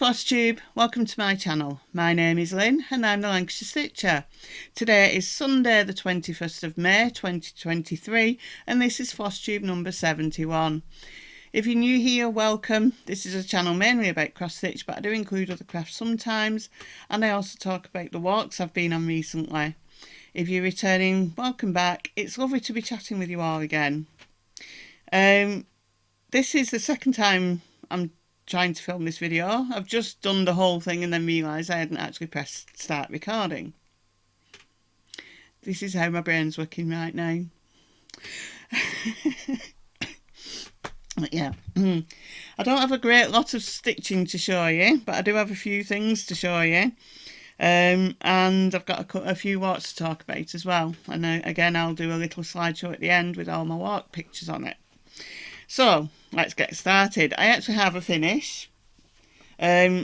FLOSSTUBE, welcome to my channel. My name is Lynn and I'm the Lancashire Stitcher. Today is Sunday the 21st of May 2023 and this is FLOSSTUBE number 71. If you're new here, welcome. This is a channel mainly about cross stitch, but I do include other crafts sometimes, and I also talk about the walks I've been on recently. If you're returning, welcome back. It's lovely to be chatting with you all again. This is the second time I'm trying to film this video. I've just done the whole thing and then realised I hadn't actually pressed start recording. This is how my brain's working right now. Yeah, I don't have a great lot of stitching to show you, but I do have a few things to show you. And I've got a few walks to talk about as well. And again, I'll do a little slideshow at the end with all my walk pictures on it. So let's get started. I actually have a finish. Yeah,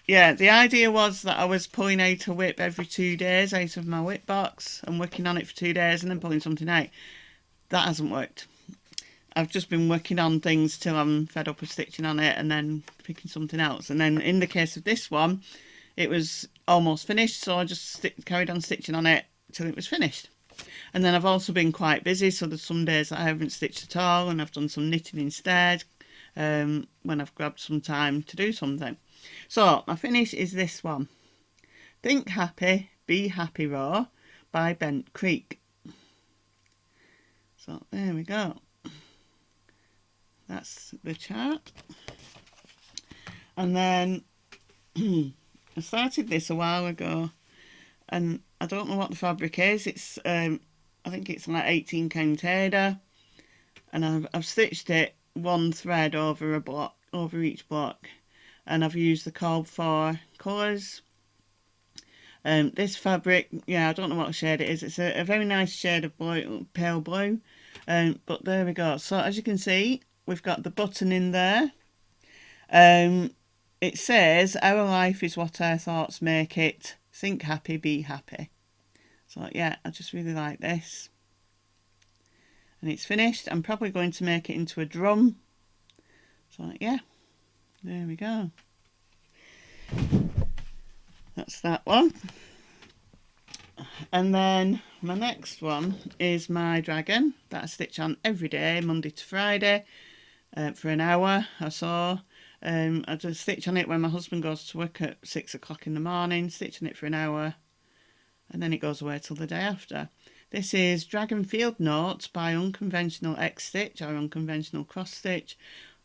the idea was that I was pulling out a whip every 2 days out of my whip box and working on it for 2 days and then pulling something out. That hasn't worked. I've just been working on things till I'm fed up of stitching on it and then picking something else. And then in the case of this one, it was almost finished, so I just carried on stitching on it till it was finished. And then I've also been quite busy, so there's some days that I haven't stitched at all and I've done some knitting instead when I've grabbed some time to do something. So my finish is this one. Think Happy, Be Happy Raw by Bent Creek. So there we go. That's the chart. And then I started this a while ago and I don't know what the fabric is. It's I think it's like 18 count Ada, and I've stitched it one thread over a block, over each block, and I've used the Call for colours. This fabric, yeah, I don't know what shade it is. It's a very nice shade of blue, pale blue. But there we go. So as you can see, we've got the button in there. It says, "Our life is what our thoughts make it. Think happy, be happy." So yeah, I just really like this. And it's finished. I'm probably going to make it into a drum. So yeah, there we go. That's that one. And then my next one is my dragon that I stitch on every day, Monday to Friday, for an hour or so. I just stitch on it when my husband goes to work at 6 o'clock in the morning, stitch on it for an hour, and then it goes away till the day after. This is Dragon Field Notes by UnconventionalXStitch or Unconventional Cross Stitch,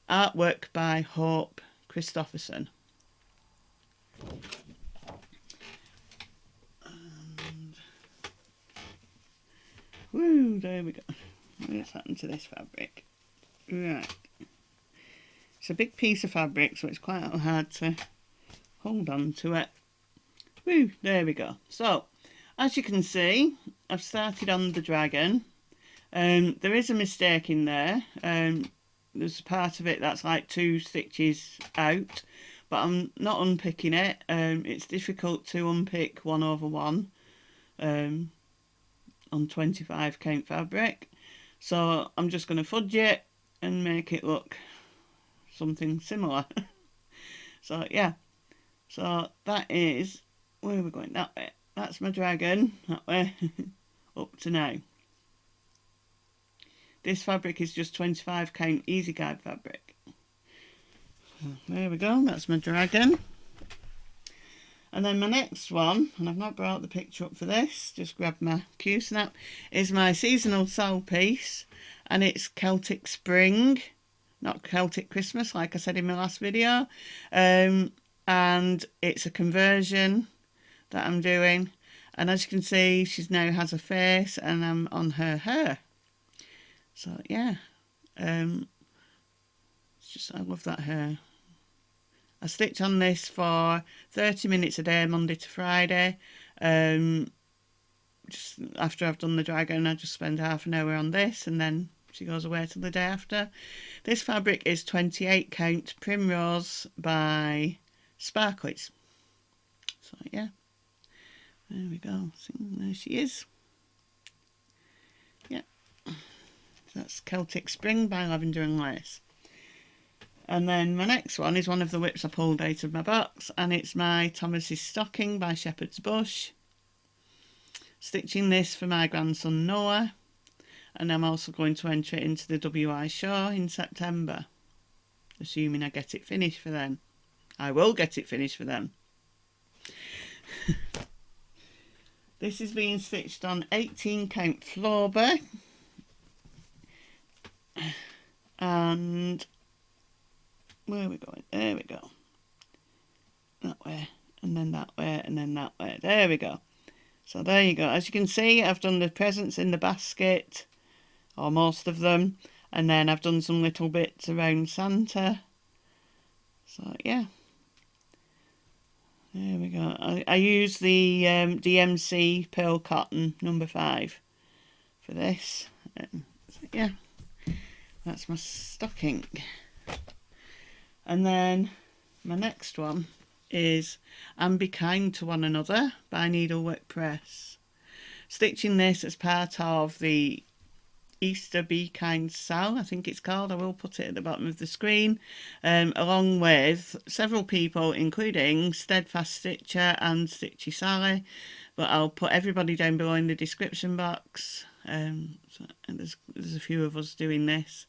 artwork by Hope Christopherson. And woo, there we go. What's happened to this fabric? Right. It's a big piece of fabric, so it's quite hard to hold on to it. Woo, there we go. So, as you can see, I've started on the dragon. There is a mistake in there. There's a part of it that's like 2 stitches out, but I'm not unpicking it. It's difficult to unpick 1 over 1 on 25 count fabric. So I'm just going to fudge it and make it look something similar. So yeah, so that is, where are we going? That way. That's my dragon, that way, up to now. This fabric is just 25 count easy guide fabric. There we go, that's my dragon. And then my next one, and I've not brought the picture up for this, just grabbed my Q-snap, is my seasonal sole piece, and it's Celtic Spring, not Celtic Christmas like I said in my last video. And it's a conversion that I'm doing, and as you can see, she now has a face and I'm on her hair. So yeah, it's just, I love that hair. I stitch on this for 30 minutes a day, Monday to Friday. Just after I've done the dragon, I just spend half an hour on this and then she goes away till the day after. This fabric is 28 count Primrose by Sparklies. So yeah, there we go. See, there she is. Yeah, that's Celtic Spring by Lavender and Lace. And then my next one is one of the whips I pulled out of my box, and it's my Thomas's Stocking by Shepherd's Bush. Stitching this for my grandson Noah, and I'm also going to enter it into the WI show in September, assuming I get it finished for them. I will get it finished for them. This is being stitched on 18 count Florber, and where are we going? There we go. That way, and then that way, and then that way. There we go. So there you go. As you can see, I've done the presents in the basket, or most of them, and then I've done some little bits around Santa. So yeah, there we go. I use the DMC Pearl Cotton number 5 for this. So yeah, that's my stocking. And then my next one is And Be Kind to One Another by Needlework Press. Stitching this as part of the Easter Be Kind Sal, I think it's called. I will put it at the bottom of the screen, along with several people, including Steadfast Stitcher and Stitchy Sally, but I'll put everybody down below in the description box. So there's a few of us doing this,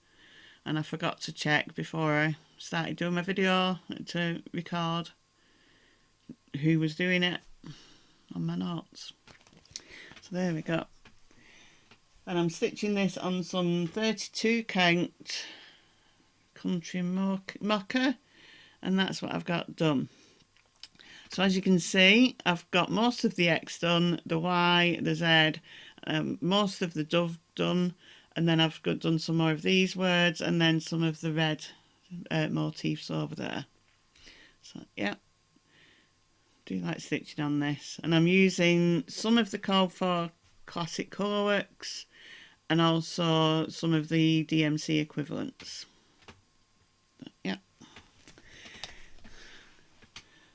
and I forgot to check before I started doing my video to record who was doing it on my notes. So there we go. And I'm stitching this on some 32 count country mocha, and that's what I've got done. So as you can see, I've got most of the X done, the Y, the Z, most of the dove done, and then I've done some more of these words, and then some of the red motifs over there. So yeah, do like stitching on this, and I'm using some of the Code for Classic Colourworks and also some of the DMC equivalents. But yeah,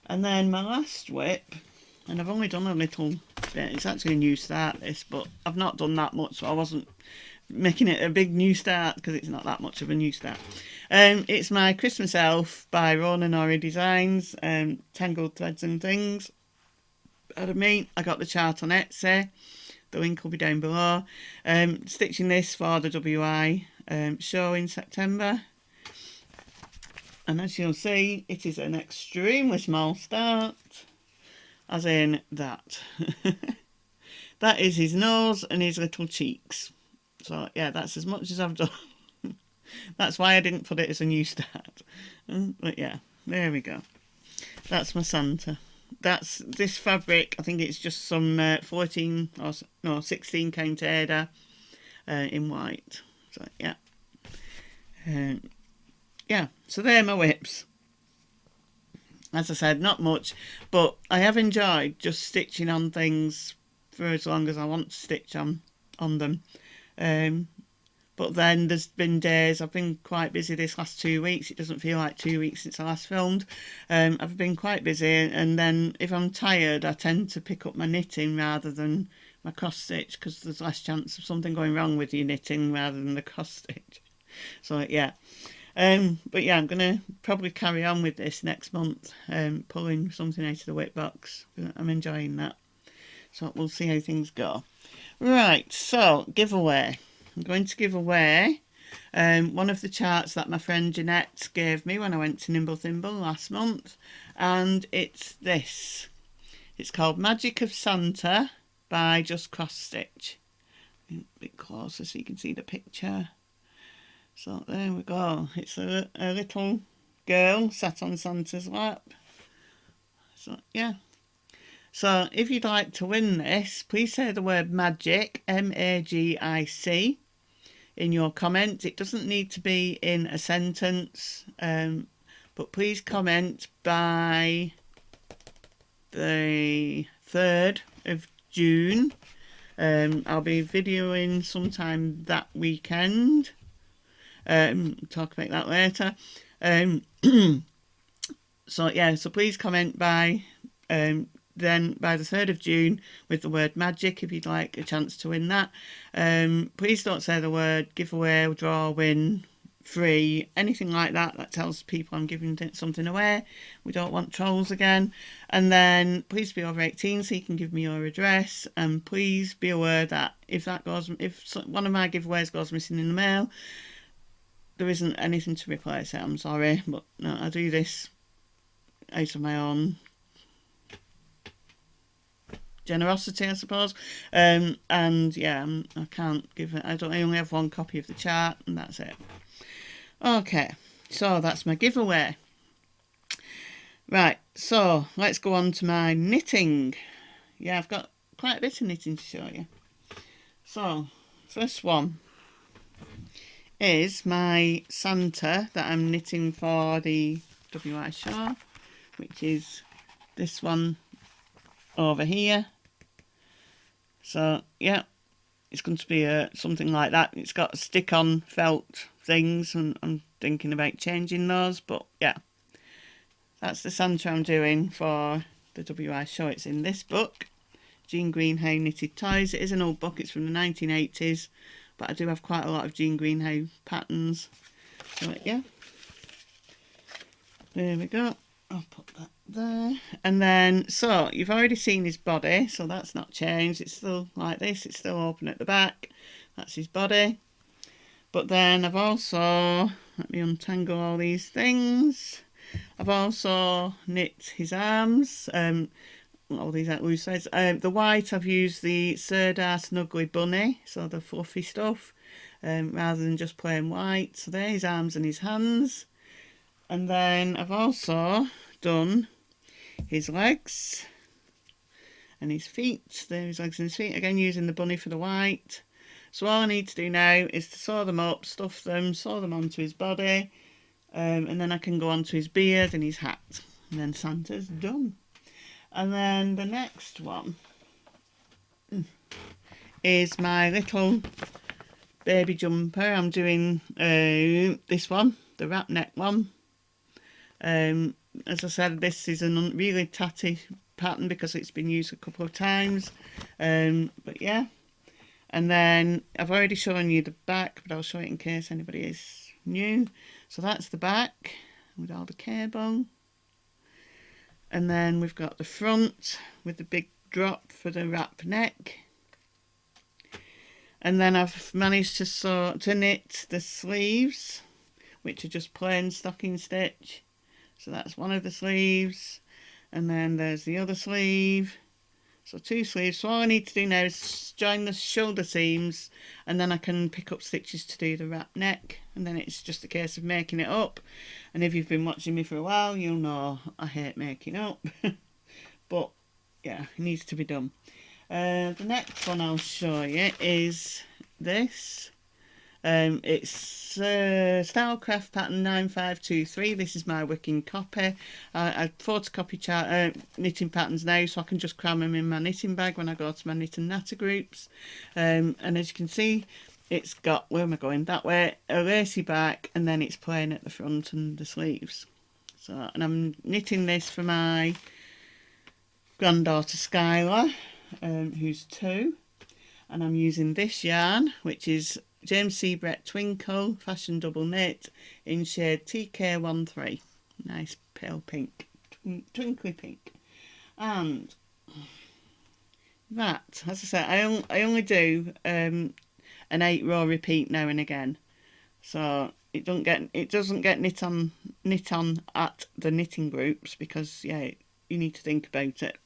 and then my last whip, and I've only done a little bit. It's actually a new start this, but I've not done that much, so I wasn't making it a big new start because it's not that much of a new start. It's my Christmas Elf by Rhona Norrie Designs, Tangled Threads and Things. Pardon me, I got the chart on Etsy. The link will be down below. Stitching this for the WI show in September. And as you'll see, it is an extremely small start. As in that. That is his nose and his little cheeks. So yeah, that's as much as I've done. That's why I didn't put it as a new start. But yeah, there we go. That's my Santa. That's this fabric. I think it's just some 14 or no 16 count Ada in white. So yeah, yeah. So they're my whips. As I said, not much, but I have enjoyed just stitching on things for as long as I want to stitch on them. But then there's been days, I've been quite busy this last 2 weeks. It doesn't feel like 2 weeks since I last filmed. I've been quite busy, and then if I'm tired, I tend to pick up my knitting rather than my cross stitch, because there's less chance of something going wrong with your knitting rather than the cross stitch. So yeah, but yeah, I'm going to probably carry on with this next month, pulling something out of the whip box. I'm enjoying that. So we'll see how things go. Right, so giveaway. I'm going to give away one of the charts that my friend Jeanette gave me when I went to Nimble Thimble last month, and it's this. It's called Magic of Santa by Just Cross Stitch. A bit closer so you can see the picture. So there we go. It's a little girl sat on Santa's lap. So yeah. So if you'd like to win this, please say the word magic, M-A-G-I-C, in your comment. It doesn't need to be in a sentence, but please comment by the 3rd of June. I'll be videoing sometime that weekend. Talk about that later. So yeah, so please comment by then by the 3rd of June with the word magic if you'd like a chance to win that. Please don't say the word giveaway, draw, win, free, anything like that that tells people I'm giving something away. We don't want trolls again. And then please be over 18 so you can give me your address, and please be aware that if one of my giveaways goes missing in the mail, there isn't anything to replace it. I'm sorry, but no, I do this out of my own generosity, I suppose. And yeah, I can't give it. I only have one copy of the chart, and that's it. Okay, so that's my giveaway. Right, so let's go on to my knitting. Yeah, I've got quite a bit of knitting to show you. So, first one is my Santa that I'm knitting for the WI Shaw, which is this one over here. So yeah, it's going to be something like that. It's got stick-on felt things, and I'm thinking about changing those, but yeah, that's the Santa I'm doing for the WI Show. It's in this book, Jane Greenhowe Knitted Toys. It is an old book, it's from the 1980s, but I do have quite a lot of Jane Greenhowe patterns. So yeah, there we go. I'll put that there. And then, so you've already seen his body, so that's not changed. It's still like this, it's still open at the back. That's his body. But then I've also, let me untangle all these things. I've also knit his arms, all these at loose sides. The white, I've used the Sirdar Snuggly Bunny, so the fluffy stuff, rather than just plain white. So there his arms and his hands. And then I've also done his legs and his feet. There his legs and his feet, again using the bunny for the white. So all I need to do now is to sew them up, stuff them, sew them onto his body, and then I can go on to his beard and his hat. And then Santa's done. And then the next one is my little baby jumper. I'm doing this one, the wrap neck one. As I said, this is a really tatty pattern because it's been used a couple of times, but yeah. And then I've already shown you the back, but I'll show it in case anybody is new. So that's the back with all the cable, and then we've got the front with the big drop for the wrap neck. And then I've managed to knit the sleeves, which are just plain stocking stitch. So that's one of the sleeves, and then there's the other sleeve. So 2 sleeves. So all I need to do now is join the shoulder seams, and then I can pick up stitches to do the wrap neck, and then it's just a case of making it up. And if you've been watching me for a while, you'll know I hate making up. But yeah, it needs to be done. The next one I'll show you is this. It's Stylecraft pattern 9523. This is my working copy. I photocopy knitting patterns now, so I can just cram them in my knitting bag when I go to my knit and natter groups. And as you can see, it's got, where am I going? That way, a lacy back, and then it's plain at the front and the sleeves. So, and I'm knitting this for my granddaughter Skylar, who's 2, and I'm using this yarn, which is James Seabrett Twinkle Fashion Double Knit in shade TK13. Nice pale pink, twinkly pink. And that, as I said, I only do an 8-row repeat now and again, so it doesn't get knit on at the knitting groups, because yeah, you need to think about it.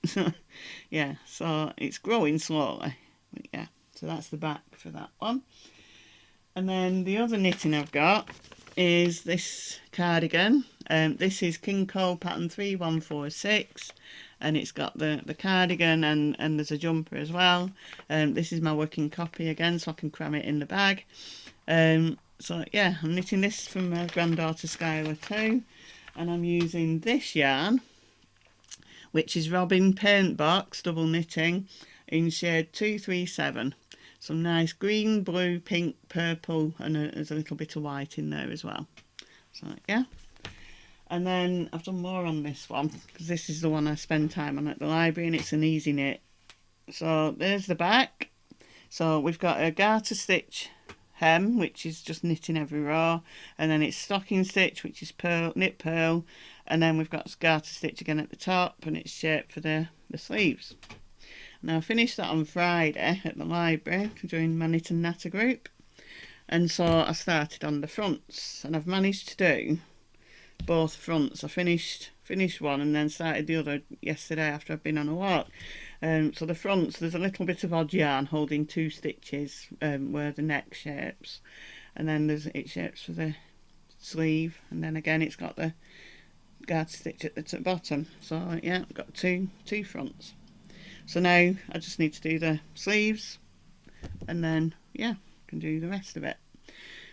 Yeah, so it's growing slowly, but yeah. So that's the back for that one. And then the other knitting I've got is this cardigan. This is King Cole pattern 3146, and it's got the cardigan and there's a jumper as well. This is my working copy again, so I can cram it in the bag. So yeah, I'm knitting this from my granddaughter Skylar too, and I'm using this yarn, which is Robin Paintbox Double Knitting in shade 237. Some nice green, blue, pink, purple, and there's a little bit of white in there as well. So yeah. And then I've done more on this one, because this is the one I spend time on at the library, and it's an easy knit. So there's the back. So we've got a garter stitch hem, which is just knitting every row, and then it's stocking stitch, which is purl, knit purl, and then we've got garter stitch again at the top, and it's shaped for the sleeves. Now I finished that on Friday at the library to join my knit and natter group, and so I started on the fronts, and I've managed to do both fronts. I finished one and then started the other yesterday after I've been on a walk. So the fronts, there's a little bit of odd yarn holding 2 stitches where the neck shapes, and then it shapes for the sleeve, and then again it's got the garter stitch at the bottom. So yeah, I've got two fronts. So now I just need to do the sleeves, and then yeah, I can do the rest of it.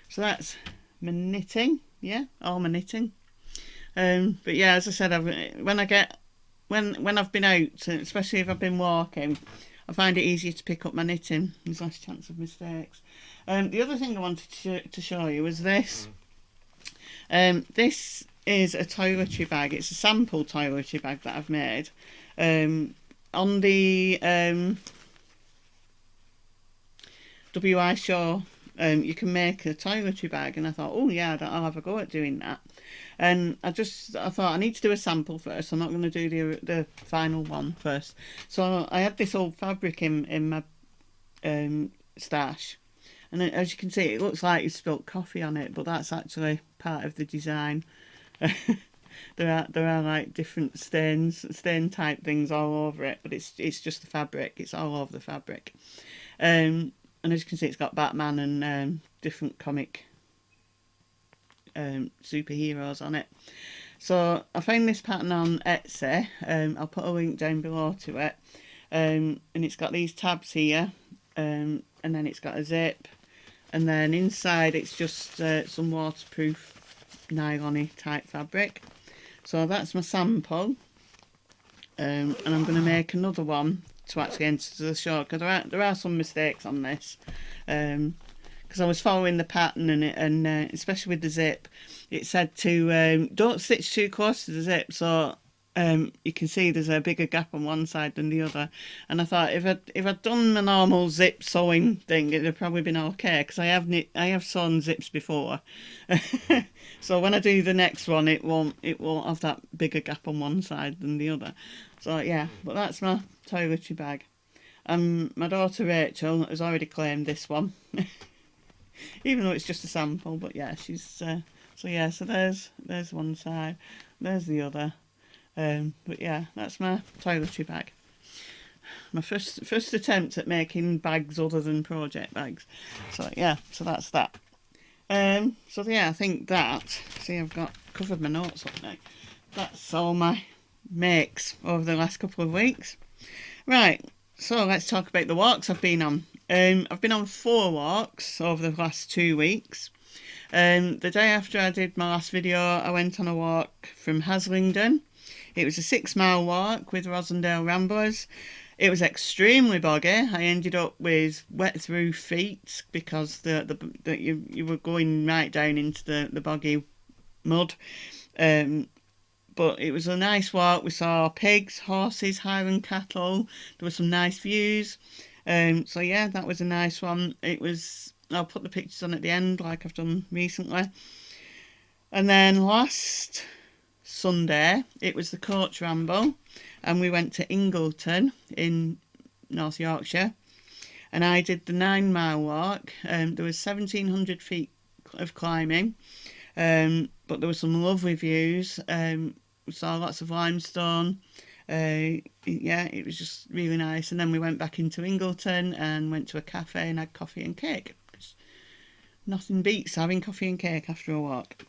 So that's my knitting, yeah, all my knitting. But yeah, as I said, when I've been out, especially if I've been walking, I find it easier to pick up my knitting. There's less chance of mistakes. The other thing I wanted to show you was this. This is a toiletry bag. It's a sample toiletry bag that I've made. On the WI Show, you can make a toiletry bag, and I thought, oh yeah, I'll have a go at doing that. And I thought I need to do a sample first. I'm not going to do the final one first. So I had this old fabric in my stash, and as you can see, it looks like you spilt coffee on it, but that's actually part of the design. There are like different stain type things all over it, but it's just the fabric. It's all over the fabric. And as you can see, it's got Batman and different comic superheroes on it. So I found this pattern on Etsy. I'll put a link down below to it. And it's got these tabs here, and then it's got a zip, and then inside it's just some waterproof nylon-y type fabric. So that's my sample, and I'm going to make another one to actually enter the show, because there are some mistakes on this, because I was following the pattern, and especially with the zip, it said to don't stitch too close to the zip, so you can see there's a bigger gap on one side than the other. And I thought if I'd done the normal zip sewing thing, it'd have probably been okay, because I have sewn zips before. So when I do the next one, it won't have that bigger gap on one side than the other. So yeah, but that's my toiletry bag. My daughter Rachel has already claimed this one, even though it's just a sample. But yeah, she's so there's one side, there's the other. But yeah, that's my toiletry bag. My first attempt at making bags other than project bags. So yeah, so that's that. So yeah, I think that, see, I've covered my notes up now. That's all my makes over the last couple of weeks. Right, so let's talk about the walks I've been on. I've been on 4 walks over the last 2 weeks. The day after I did my last video, I went on a walk from Haslingden. It was a 6-mile walk with Rossendale Ramblers. It was extremely boggy. I ended up with wet through feet because you were going right down into the boggy mud. But it was a nice walk. We saw pigs, horses, Highland cattle. There were some nice views. So yeah, that was a nice one. I'll put the pictures on at the end like I've done recently. And then last Sunday, it was the coach ramble, and we went to Ingleton in North Yorkshire, and I did the 9-mile walk. There was 1,700 feet of climbing, but there were some lovely views. We saw lots of limestone. Yeah, it was just really nice. And then we went back into Ingleton and went to a cafe and had coffee and cake. Nothing beats having coffee and cake after a walk.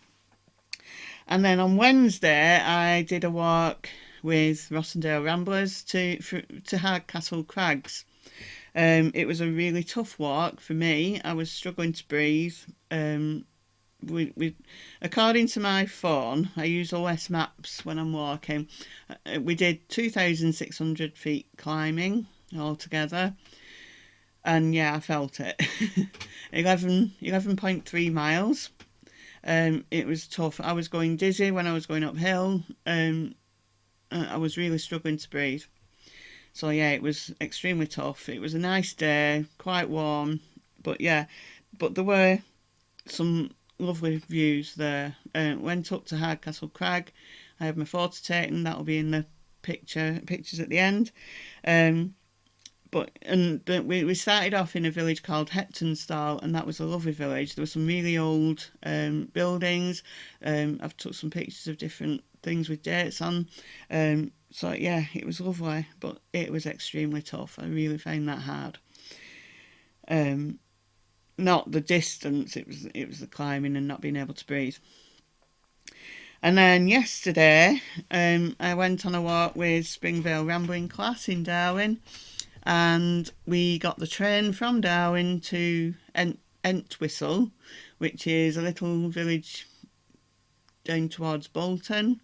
And then on Wednesday, I did a walk with Rossendale Ramblers to Hardcastle Crags. It was a really tough walk for me. I was struggling to breathe. According to my phone, I use OS Maps when I'm walking. We did 2,600 feet climbing altogether. And yeah, I felt it. 11.3 miles. It was tough. I was going dizzy when I was going uphill. I was really struggling to breathe. So yeah, it was extremely tough. It was a nice day, quite warm. But yeah, but there were some lovely views there. Went up to Hardcastle Crag. I had my photo taken. That'll be in the pictures at the end. We started off in a village called Heptonstall, and that was a lovely village. There were some really old buildings. I've took some pictures of different things with dates on. So yeah, it was lovely, but it was extremely tough. I really found that hard. Not the distance, it was the climbing and not being able to breathe. And then yesterday, I went on a walk with Springvale Rambling class in Darwin, and we got the train from Darwin to Entwistle, which is a little village down towards Bolton,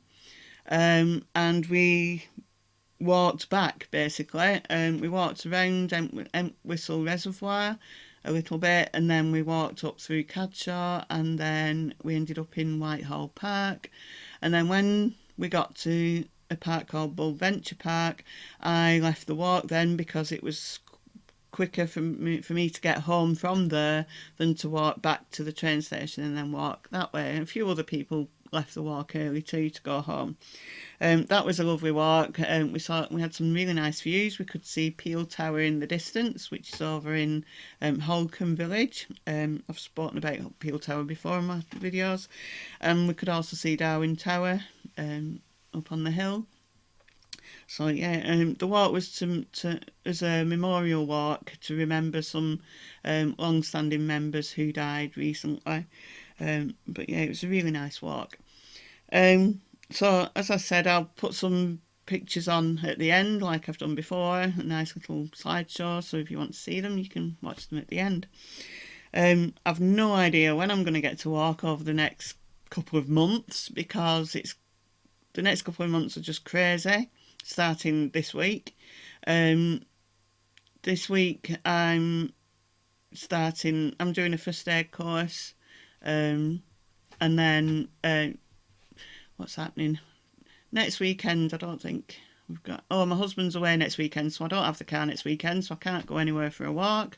and we walked back basically. We walked around Entwistle Reservoir a little bit, and then we walked up through Cadshaw, and then we ended up in Whitehall Park. And then when we got to a park called Bullventure Park, I left the walk then because it was quicker for me to get home from there than to walk back to the train station and then walk that way. And a few other people left the walk early too to go home. That was a lovely walk. We had some really nice views. We could see Peel Tower in the distance, which is over in Holcombe Village. I've spoken about Peel Tower before in my videos. And we could also see Darwin Tower up on the hill. So yeah, the walk was as a memorial walk to remember some long-standing members who died recently. But yeah, it was a really nice walk. So as I said, I'll put some pictures on at the end like I've done before, a nice little slideshow, so if you want to see them you can watch them at the end. I've no idea when I'm going to get to walk over the next couple of months, because the next couple of months are just crazy, starting this week. This week I'm doing a first aid course, and then what's happening next weekend? I don't think we've got. Oh, my husband's away next weekend, so I don't have the car next weekend, so I can't go anywhere for a walk.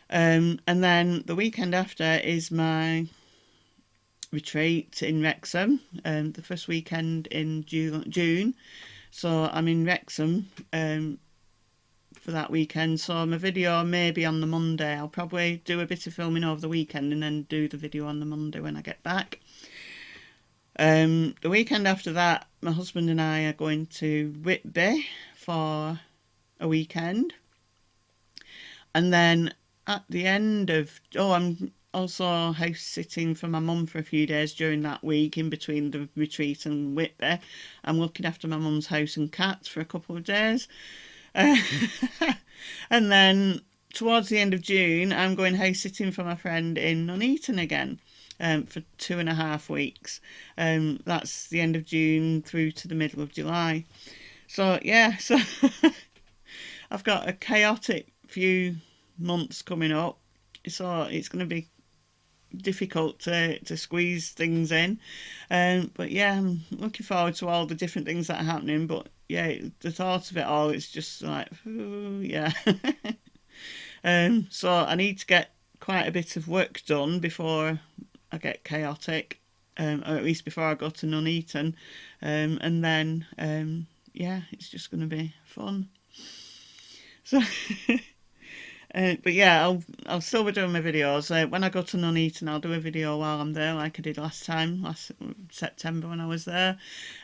And then the weekend after is my retreat in Wrexham, the first weekend in June. So I'm in Wrexham for that weekend. So my video may be on the Monday. I'll probably do a bit of filming over the weekend and then do the video on the Monday when I get back. The weekend after that, my husband and I are going to Whitby for a weekend. And then at the end of... I'm also house sitting for my mum for a few days during that week in between the retreat and Whitby. I'm looking after my mum's house and cats for a couple of days. And then towards the end of June, I'm going house sitting for my friend in Nuneaton again. For 2.5 weeks. That's the end of June through to the middle of July. So yeah, so I've got a chaotic few months coming up. So it's going to be difficult to squeeze things in. But yeah, I'm looking forward to all the different things that are happening. But yeah, the thought of it all, it's just like, ooh, yeah. So I need to get quite a bit of work done before I get chaotic, or at least before I go to Nuneaton, and then yeah, it's just going to be fun. So, but yeah, I'll still be doing my videos. When I go to Nuneaton, I'll do a video while I'm there, like I did last September when I was there.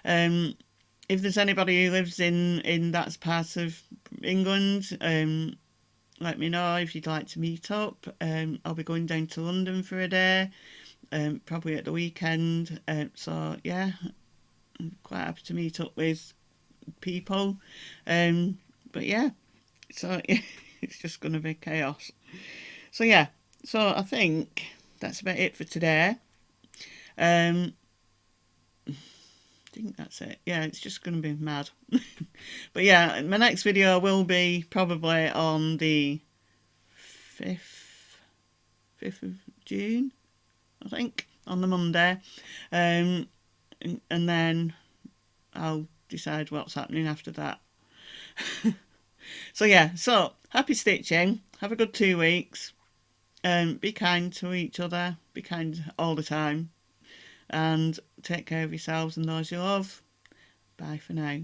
If there's anybody who lives in that part of England, let me know if you'd like to meet up. I'll be going down to London for a day. Probably at the weekend, so yeah, I'm quite happy to meet up with people, but yeah, so it's just going to be chaos. So yeah, so I think that's about it for today. I think that's it. Yeah, it's just going to be mad. But yeah, my next video will be probably on the 5th of June, I think, on the Monday, and then I'll decide what's happening after that. So yeah, so happy stitching, have a good 2 weeks, Be kind to each other, be kind all the time, and take care of yourselves and those you love. Bye for now.